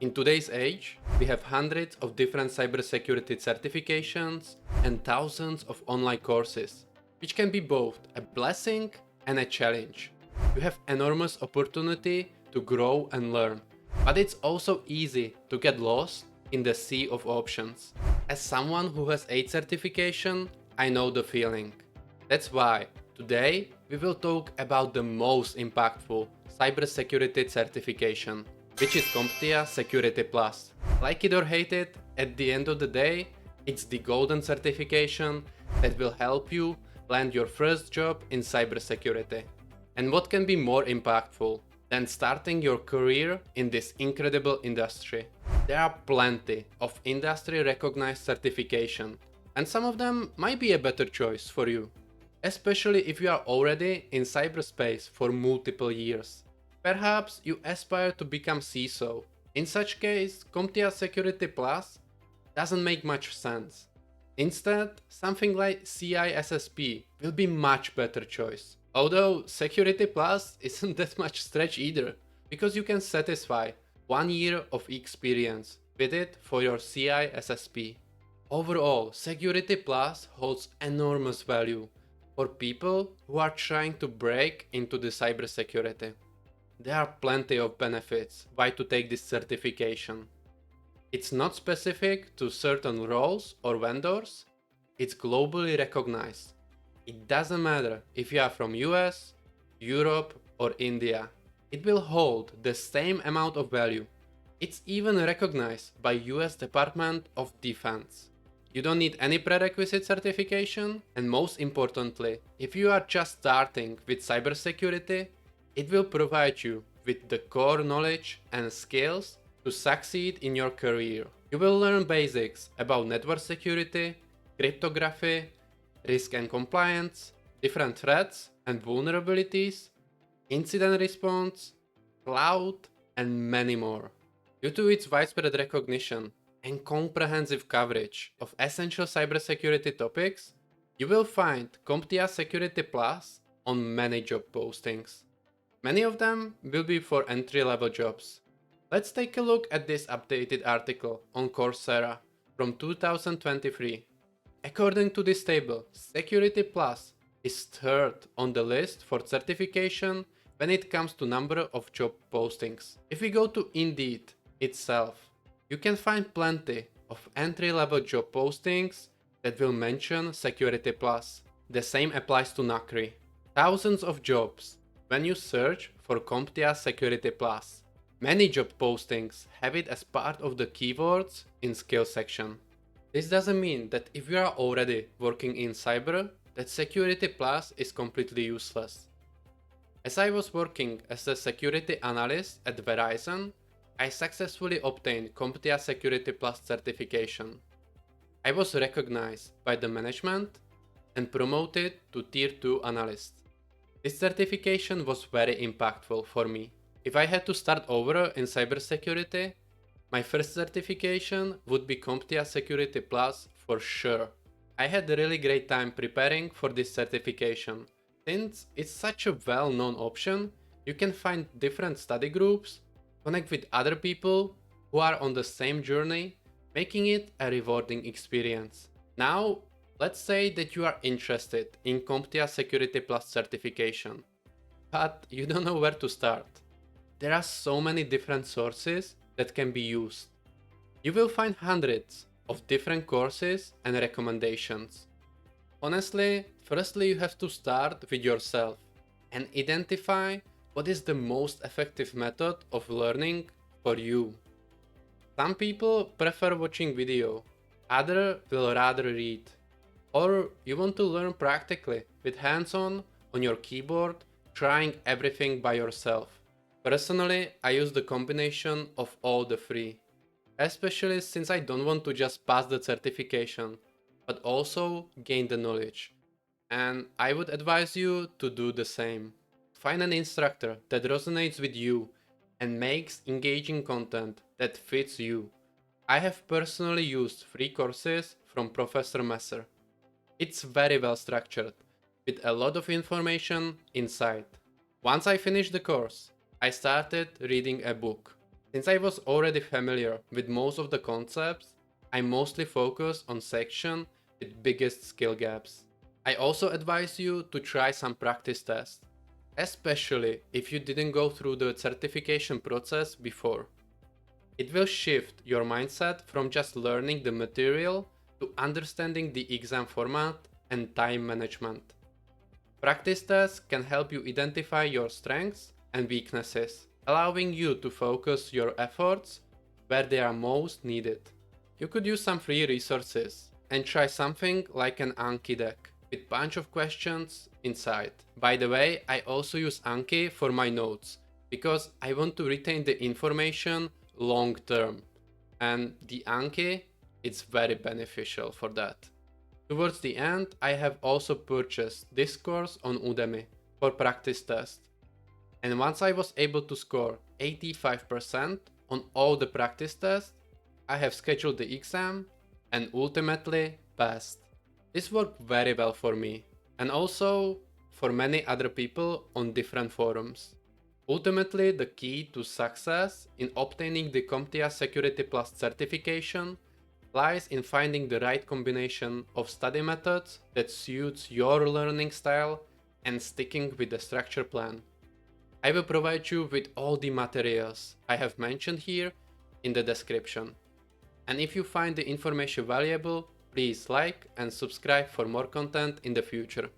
In today's age, we have hundreds of different cybersecurity certifications and thousands of online courses, which can be both a blessing and a challenge. You have enormous opportunity to grow and learn, but it's also easy to get lost in the sea of options. As someone who has 8 certification, I know the feeling. That's why today we will talk about the most impactful cybersecurity certification, which is CompTIA Security Plus. Like it or hate it, at the end of the day, it's the golden certification that will help you land your first job in cybersecurity. And what can be more impactful than starting your career in this incredible industry? There are plenty of industry recognized certification, and some of them might be a better choice for you, especially if you are already in cyberspace for multiple years. Perhaps you aspire to become CISO. In such case, CompTIA Security Plus doesn't make much sense. Instead, something like CISSP will be much better choice. Although Security Plus isn't that much stretch either, because you can satisfy 1 year of experience with it for your CISSP. Overall, Security Plus holds enormous value for people who are trying to break into the cybersecurity. There are plenty of benefits why to take this certification. It's not specific to certain roles or vendors, it's globally recognized. It doesn't matter if you are from US, Europe or India. It will hold the same amount of value. It's even recognized by US Department of Defense. You don't need any prerequisite certification, and most importantly, if you are just starting with cybersecurity, it will provide you with the core knowledge and skills to succeed in your career. You will learn basics about network security, cryptography, risk and compliance, different threats and vulnerabilities, incident response, cloud, and many more. Due to its widespread recognition and comprehensive coverage of essential cybersecurity topics, you will find CompTIA Security Plus on many job postings. Many of them will be for entry-level jobs. Let's take a look at this updated article on Coursera from 2023. According to this table, Security Plus is third on the list for certification when it comes to number of job postings. If we go to Indeed itself, you can find plenty of entry-level job postings that will mention Security Plus. The same applies to Nakri. Thousands of jobs when you search for CompTIA Security Plus. Many job postings have it as part of the keywords in skills section. This doesn't mean that if you are already working in cyber, that Security Plus is completely useless. As I was working as a security analyst at Verizon, I successfully obtained CompTIA Security Plus certification. I was recognized by the management and promoted to Tier 2 analyst. This certification was very impactful for me. If I had to start over in cybersecurity, my first certification would be CompTIA Security Plus for sure. I had a really great time preparing for this certification. Since it's such a well-known option, you can find different study groups, connect with other people who are on the same journey, making it a rewarding experience. Now, let's say that you are interested in CompTIA Security Plus certification, but you don't know where to start. There are so many different sources that can be used. You will find hundreds of different courses and recommendations. Honestly, firstly you have to start with yourself and identify what is the most effective method of learning for you. Some people prefer watching video, others will rather read. Or you want to learn practically with hands-on on your keyboard, trying everything by yourself. Personally, I use the combination of all the three, especially since I don't want to just pass the certification, but also gain the knowledge. And I would advise you to do the same. Find an instructor that resonates with you and makes engaging content that fits you. I have personally used free courses from Professor Messer. It's very well structured, with a lot of information inside. Once I finished the course, I started reading a book. Since I was already familiar with most of the concepts, I mostly focus on sections with biggest skill gaps. I also advise you to try some practice tests, especially if you didn't go through the certification process before. It will shift your mindset from just learning the material to understanding the exam format and time management. Practice tests can help you identify your strengths and weaknesses, allowing you to focus your efforts where they are most needed. You could use some free resources and try something like an Anki deck with bunch of questions inside. By the way, I also use Anki for my notes because I want to retain the information long term, and the Anki is very beneficial for that. Towards the end, I have also purchased this course on Udemy for practice test. And once I was able to score 85% on all the practice tests, I have scheduled the exam and ultimately passed. This worked very well for me and also for many other people on different forums. Ultimately, the key to success in obtaining the CompTIA Security Plus certification lies in finding the right combination of study methods that suits your learning style and sticking with the structure plan. I will provide you with all the materials I have mentioned here in the description. And if you find the information valuable, please like and subscribe for more content in the future.